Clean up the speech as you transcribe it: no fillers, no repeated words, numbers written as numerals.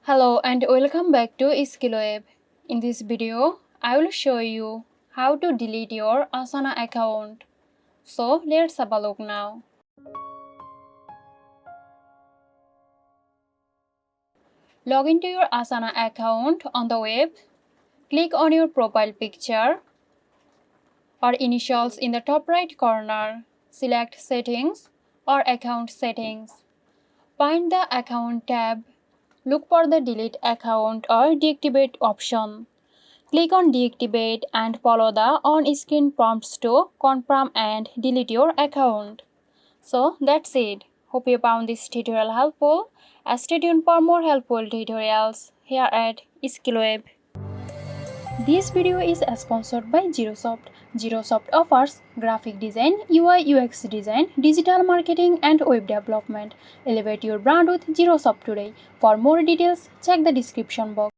Hello and welcome back to SkillWeb. In this video, I will show you how to delete your Asana account. So let's have a look now. Log into your Asana account on the web. Click on your profile picture or initials in the top right corner. Select Settings or Account Settings. Find the Account tab. Look for the Delete Account or Deactivate option. Click on Deactivate and follow the on-screen prompts to confirm and delete your account. So that's it. Hope you found this tutorial helpful. Stay tuned for more helpful tutorials here at SkillWeb. This video is sponsored by Zerosoft. Zerosoft offers graphic design, UI UX design, digital marketing and web development. Elevate your brand with Zerosoft today. For more details, check the description box.